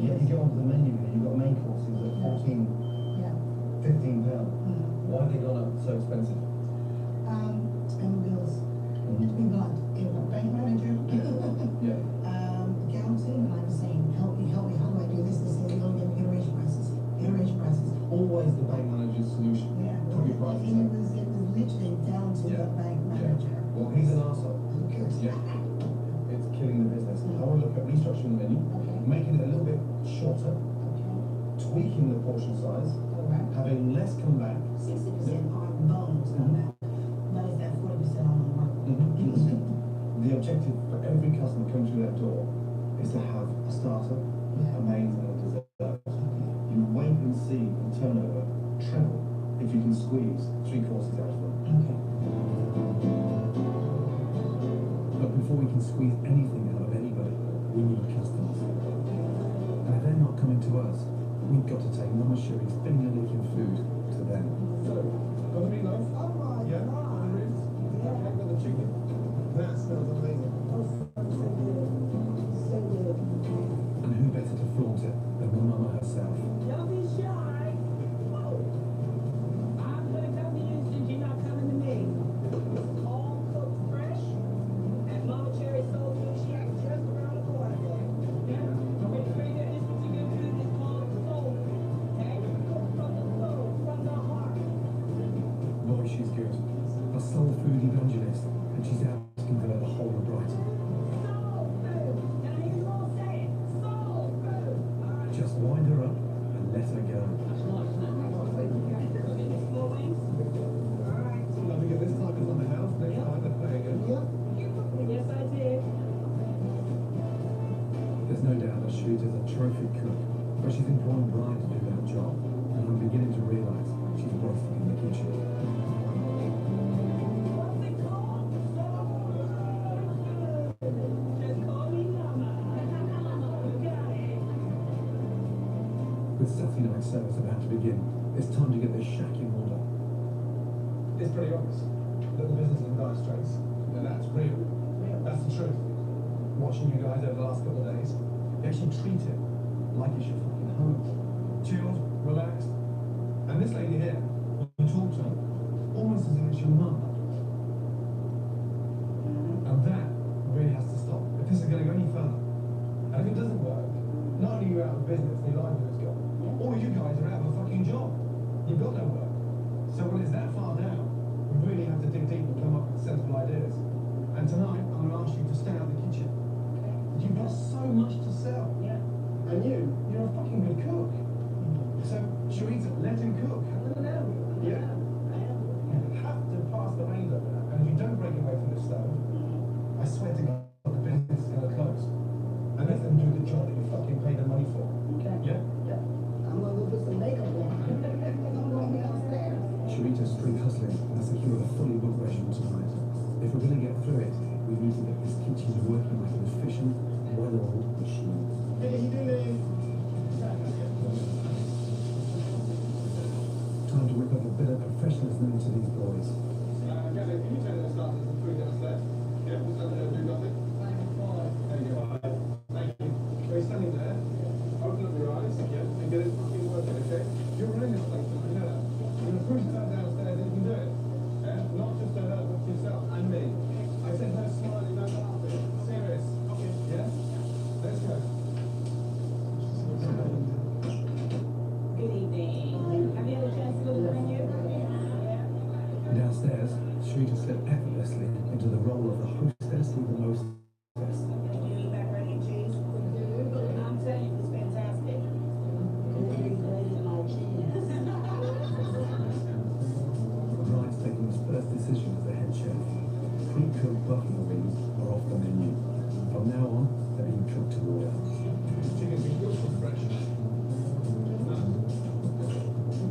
Yes. You go onto the menu here, you've got main courses at £14, Yeah. £15. Why have they gone up so expensive? And bills. To be blunt, if a bank manager, Yeah. accountant, and I'm saying, help me, how do I do this? They say, you don't get iteration prices. Iteration prices. Always the bank manager's solution. Yeah. Put your prices And up. it was literally down to Yeah. the bank manager. Well, he's an arsehole. Good. Yeah. It's killing the business. I want to look at restructuring the menu, Okay. making it a little bit shorter, Okay. tweaking the portion size, All right. having less come back. 60% on bones on that. But is that 40% on the market? The objective for every customer coming through that door is to have a starter, a main, and a dessert. You wait and see the turnover treble if you can squeeze 3 courses out of them. Okay. But before we can squeeze anything out of anybody, we need customers. And if they're not coming to us, we've got to take Mama Sherry's finger-licking food to them. Got the meatloaf? Yeah. Got the ribs? Yeah. Got the chicken? That smells amazing. And who better to flaunt it than the mama herself? Don't be shy. Whoa. I'm gonna come to you since you're not coming to me. All cooked fresh, and Mama Cherry soul food shack just around the corner there. Yeah? Pretty good. This particular food is called soul food. Okay? Cooked from the soul, from the heart. Boy, she's good. A soul food evangelist, and she's out to convert the whole of Brighton. Soul food. Can I hear you all say it? Soul food. All right. Just wind her up and let her go. More wings? All right. Let me get this tacos on the house. Next time they're paying it. Yes, I did. There's no doubt that Sharita's a terrific cook, but she's employing Brian to do that job, and I'm beginning to realise she's wasting in the kitchen. What's it called? Just call me Mama. Got it. With Saturday night service about to begin, it's time to get this shack in order. It's pretty obvious that the business is in dire straits, and that's real. That's the truth. Watching you guys over the last couple of days, you actually treat it like it's your fucking home. Chilled, relaxed. And this lady here, you talk to her almost as if it's your mum. And that really has to stop. If this is going to go any further, and if it doesn't work, not only are you out of business, the livelihood's gone, all you guys are out of a fucking job. You've got no work. So when it's that far down, we really have to dig deep and come up with sensible ideas. And tonight, I'm going to ask you to stay out of the kitchen. You've got so much to sell. Yeah. And you're a fucking good cook. So, Sharita, let him cook. Yeah. You have to pass the reins over that. And if you don't break away from the stove, I swear to God, the business is going to close. And let them do the job that you fucking pay them money for. Okay. Yeah? Yeah. I'm gonna go put some makeup on. I'm gonna be upstairs. Sharita's street hustling and secured a fully booked restaurant tonight. If we're going to get through it, we need to get this kitchen working like an efficient, well-oiled machine. Hey, you doing? Time to whip up a bit of professionalism into these boys. Gavin, can you take those starters and food downstairs? Yeah, we'll stand there and do nothing. There you go. Thank you. So you're standing there, open up your eyes, yeah, and get it fucking working, okay? You're running this place, you know that. You're gonna push that downstairs and you can do it. Yeah? Not just to her, but to yourself and me. I said no smiling, no laughing. Serious. Okay. Yeah? Let's go. Good evening. Have you had a chance to look at the menu? Downstairs, Sharita slipped effortlessly into the role of the hostess with the most. Did you eat macaroni and cheese? I'm telling you, it's fantastic. Brian's taking his first decision as the head chef. Pre-cooked buffalo wings are off the menu. From now on, they're being cooked to order. Chicken's been good for fresh.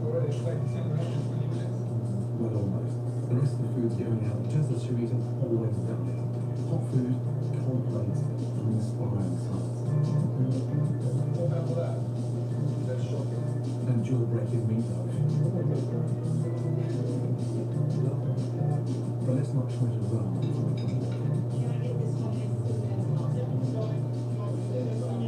Already expected 10 minutes, 20 minutes. Well, almost. The rest of the food's going out just as Sharita's always done it. Hot food, cold plates, and inspiring sights. What about that? That's shocking. And jaw-breaking meatloaf. But let's not try to run from the problem. Can I get this one as soon as possible?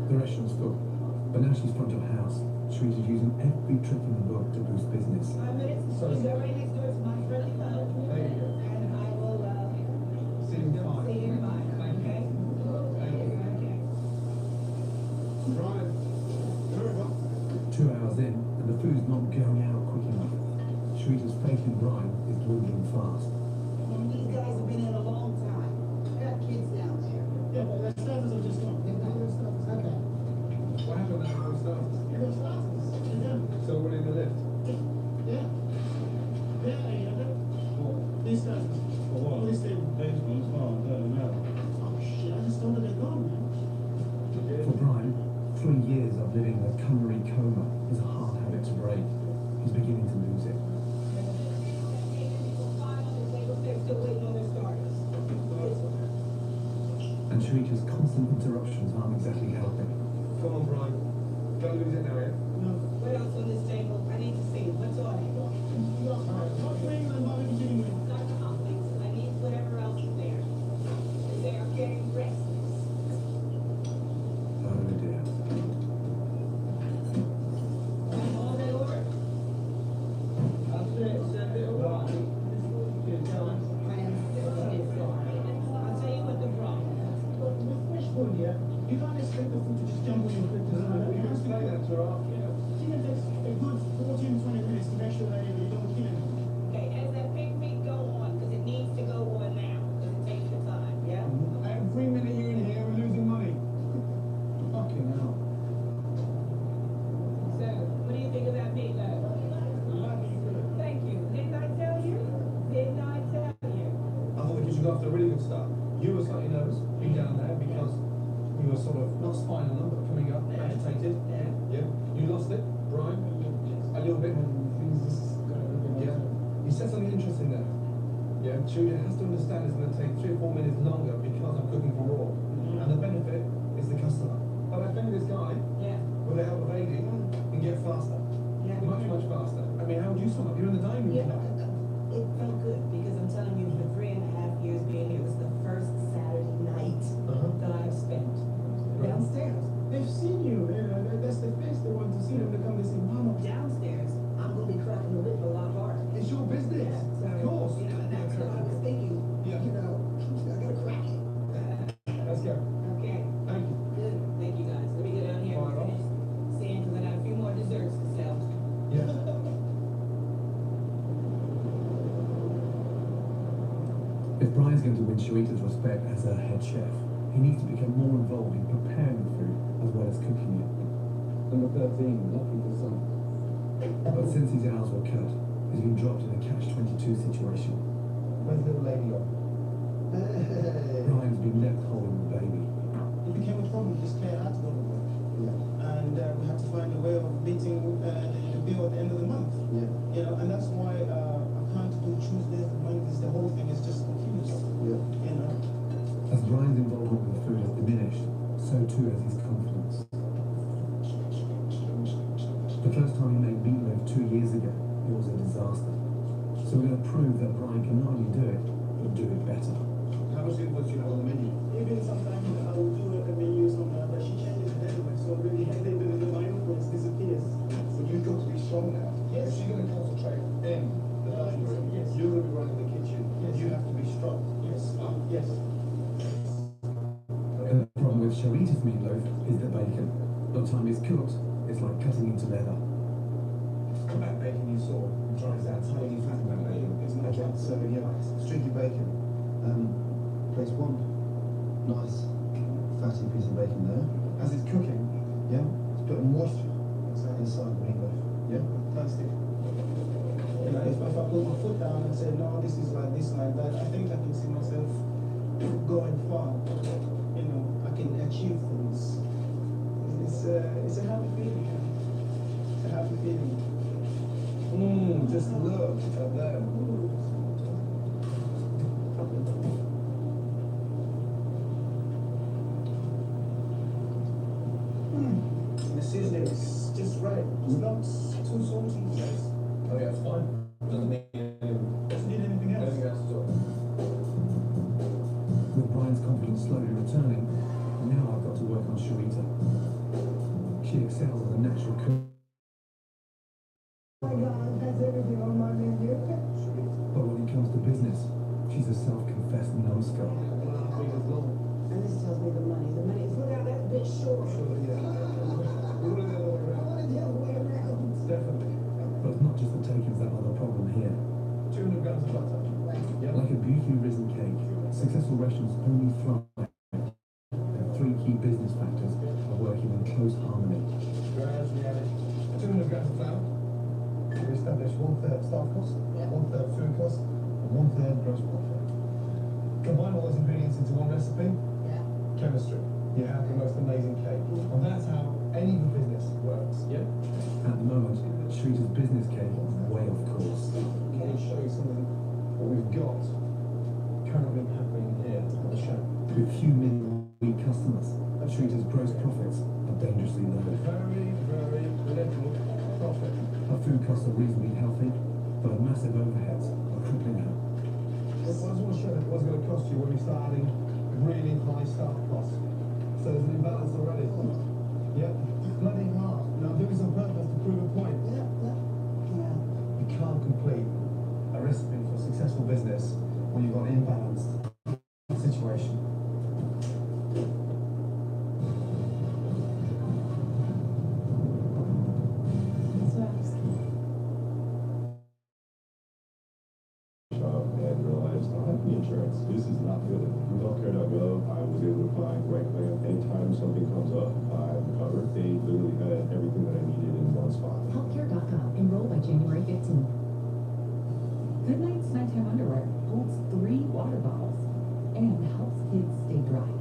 The restaurant's full, but now she's front of house. Sharita's using every trick in the book to boost business. 5 minutes. So- You go right next door to my friendly phone. There you go. And I will, See you in 5. see you in 5, Thank you. okay? Thank you. Okay. Brian, you're over. 2 hours in, and the food's not going out quick enough. Sharita's faith in Brian is dwindling fast. And these guys have been in a long time. I got kids down there. Yeah, but the starters are just gone. They've got their stuff. Okay. What happened now with the starters? The starters. Yeah. So we're in the lift. Yeah. Yeah, these starters. For what? Police station. Basement's gone, doesn't matter. Oh shit, I just told her they're gone, man. For Brian, 3 years of living a culinary coma is a hard habit to break. He's beginning to lose it. Sharita's constant interruptions aren't exactly helping. Come on, Brian. Don't lose it now, yeah? What else on this table? I need to see. What's on it? Not wings and barbecue wings. Not the hot wings. I need whatever else is there. They are getting restless. Oh dear. All that order. I'll tell you what the problem is. With fresh food, yeah, you can't expect the food to just jump on your plate. You explain that to her after. Chicken takes a good 14, 20 minutes to make sure that you don't kill it. Okay, as that pig meat go on, because it needs to go on now, because it takes the time, yeah? Every minute you're in here, we're losing money. Fucking hell. So, what do you think of that meatloaf? Thank you. Didn't I tell you? Didn't I tell you? I thought we should go after a really good start. You were slightly nervous being down there because you were sort of not spying on them, but coming up, agitated. Yeah. You lost it, Brian. A little bit. Yeah. You said something interesting there. Yeah. Julia has to understand it's going to take 3 or 4 minutes longer because I'm cooking for raw. And the benefit is the customer. But I think this guy, with the help of AD, can get faster. Much faster. I mean, how would you sum up? You're in the dining room now. It felt good because I'm telling you, for 3.5 years being here, this is the first Saturday night that I've spent downstairs. They've seen you. That's the face they want to see them. They come, they say, Mama. Downstairs, I'm going to be cracking the whip a lot harder. It's your business. So, Of course. You know, and that's what I was thinking. Yeah. You know, I got to crack it. Let's go. Okay. Thank you. Good. Thank you, guys. Let me get down here and finish seeing, because I got a few more desserts to sell. Yeah. If Brian's going to win Sharita's respect as her head chef, he needs to become more involved in preparing the food as well as cooking it. Number 13, lucky for some. But since his hours were cut, he's been dropped in a catch-22 situation. Where's the little lady on? Brian's been left holding the baby. It became a problem. This Claire had to go to work. And we had to find a way of meeting the bill at the end of the month. You know, and that's why I can't do Tuesdays and Mondays. The whole thing is just confused. You know. As Brian's involvement with the food has diminished, so too has his confidence. The first time he made meatloaf 2 years ago, it was a disaster. So we're going to prove that Brian can not only do it, but do it better. How much input do you have on the menu? Even sometimes I will do a menu somewhere, but she changes it anyway. So really, my influence disappears. So you've got to be strong now. Yes. If she's going to concentrate in the dining room, you're going to be running the kitchen. Yes. You have to be strong. Yes. Yes. The problem with Sharita's meatloaf is the bacon. By the time it's cooked, it's like cutting into leather. That bacon you saw, drives that tiny fat of that bacon. Okay, so yeah, streaky bacon. Place one nice fatty piece of bacon there. As it's cooking, Yeah, it's putting moisture inside the meatloaf. Yeah. Fantastic. You know, if I put my foot down and say, no, this is like this, like that, I think I can see myself going far. You know, I can achieve things. It's a happy feeling. It's a happy feeling. just look at them. The seasoning is just right. It's not too salty. Oh yeah, it's fine. Doesn't need Anything else? anything else at all. With Brian's confidence slowly returning, now I've got to work on Sharita. She excels as a natural cook. Oh my God, that's everything on my menu. But when it comes to business, she's a self-confessed numbskull. And this tells me the money. The money is, look out, that's a bit short. Definitely. But it's not just the takings that are the problem here. 200 grams of butter. Yeah. Like a beautifully risen cake, successful restaurants only thrive when three key business factors are working in close harmony. Whereas we added 200 grams of flour. We established 1/3 staff cost, 1/3 food cost, and 1/3 gross profit. Combine all those ingredients into one recipe. Chemistry. You have the most amazing cake. And that's how any business works. Yeah. At the moment, Sharita's business case is way off course. Can I show you something what we've got currently happening here at the show? With few minutes costs are reasonably healthy, but our massive overheads are crippling out. I just want to show you what's going to cost you when we start adding really high staff costs. So there's an imbalance already. Yep. Bloody hard. Now I'm doing this on purpose to prove a point. Yeah. You can't complete a recipe for successful business when you've got an imbalanced situation. And realized I have the insurance. This is not good. Through healthcare.gov, I was able to find the right plan. Anytime something comes up, I'm covered. They literally had everything that I needed in one spot. Healthcare.gov. Enroll by January 15th. Good Night's nighttime underwear holds 3 water bottles and helps kids stay dry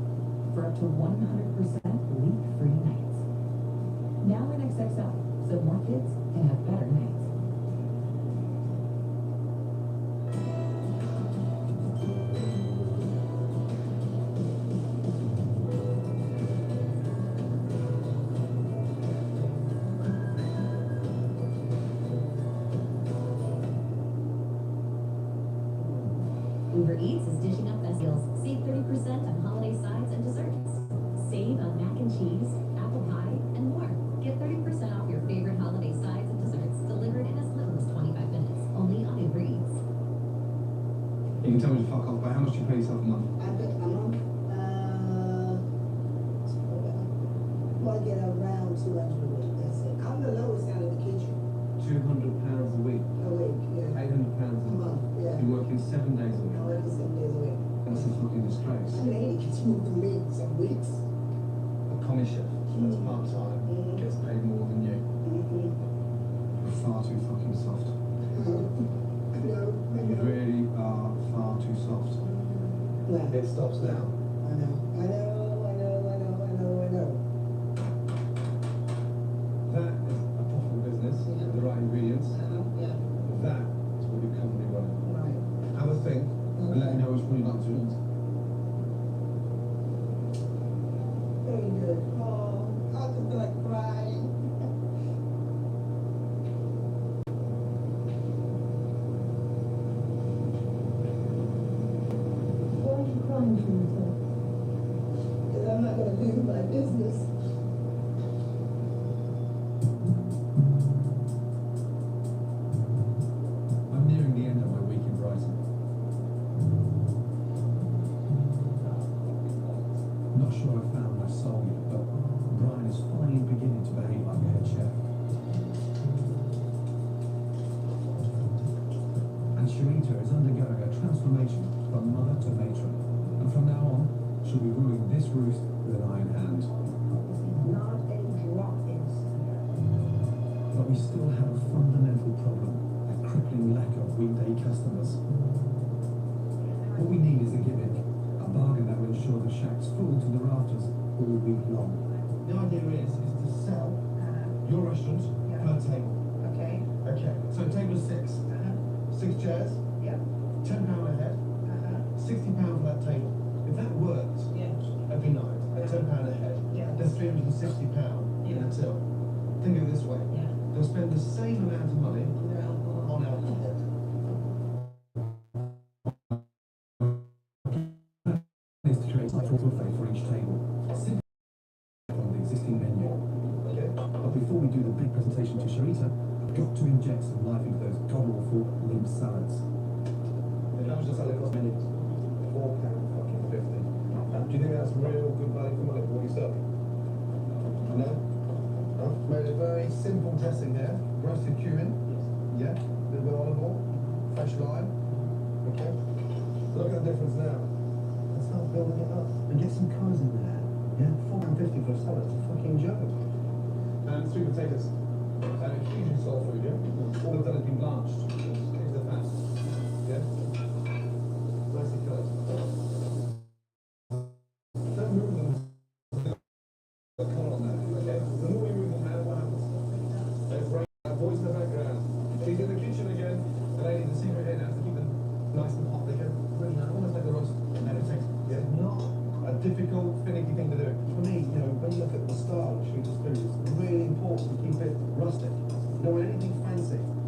for up to 100% leak-free nights. Now in XXL, so more kids can have better nights. Uber Eats is dishing up best deals. Save 30% on holiday sides and desserts. Save on mac and cheese, apple pie, and more. Get 30% off your favorite holiday sides and desserts delivered in as little as 25 minutes. Only on Uber Eats. You can tell me to fuck off, but how much do you pay yourself a month? I bet a month, well, I get around 200 a week, that's it. I'm the lowest out of the kitchen. £200 a week. A week, yeah. £800 A month, yeah. You're working 7 days a week. I work 7 days a week. That's a fucking disgrace. I mean, 80 gets moved to me some weeks. A commie chef that's part-time gets paid more than you. You're far too fucking soft. I know. You really are far too soft. Yeah. It stops now. I know. That is a profitable business with the right ingredients. Yeah. That is what your company running. Right. Have a think and let me know which one you'd like to eat. Very good. Oh, I just feel like crying. Why are you crying for yourself? Because I'm not going to lose my business. I'm nearing the end of my week in Brighton. Not sure I found my soul yet, but Brian is finally beginning to behave like a head chef. And Sharita is undergoing a transformation from mother to matron. And from now on, she'll be ruling this roost with an iron hand. Not a drop in. But we still have a fundamental problem, a crippling lack of weekday customers. What we need is a gimmick, a bargain that will ensure the shack's full to the rafters all week long. The idea is to sell your restaurant per table. Okay. Okay, so table 6. 6 chairs, Yep. £10 a head, £60 for that table. If that works every night at £10 a head, that's £360 in a till. Think of it this way. They'll spend the same amount of money on alcohol. Is to create a buffet for each table, simply on the existing menu. Okay. But before we do the big presentation to Sharita, I've got to inject some life into those god-awful limp salads. And that was just like cost minutes. £4.50. Do you think that's real good value for money for what you sell? No? I've made a very simple dressing here. Roasted cumin. Yeah. A little bit of olive oil. Fresh lime. Okay. Look at the difference now. Let's start building it up. And get some colours in there. Yeah. £4.50 for a salad. It's a fucking joke. And 3 potatoes. And a huge soul food, yeah? All of that has been blanched. Into the pan. Yeah? Nicely coloured. Don't move them. The colour on that, okay? The more we move them now, what happens? There's rain, voice in the background. She's in the kitchen again. The lady, the secret here now is to keep them nice and hot. They go really nice, almost like the roast. And it takes, it's not a difficult, finicky thing to do. For me, you know, when you look at the style of Sharita's food, it's really important to keep it rustic. You don't want anything fancy safe.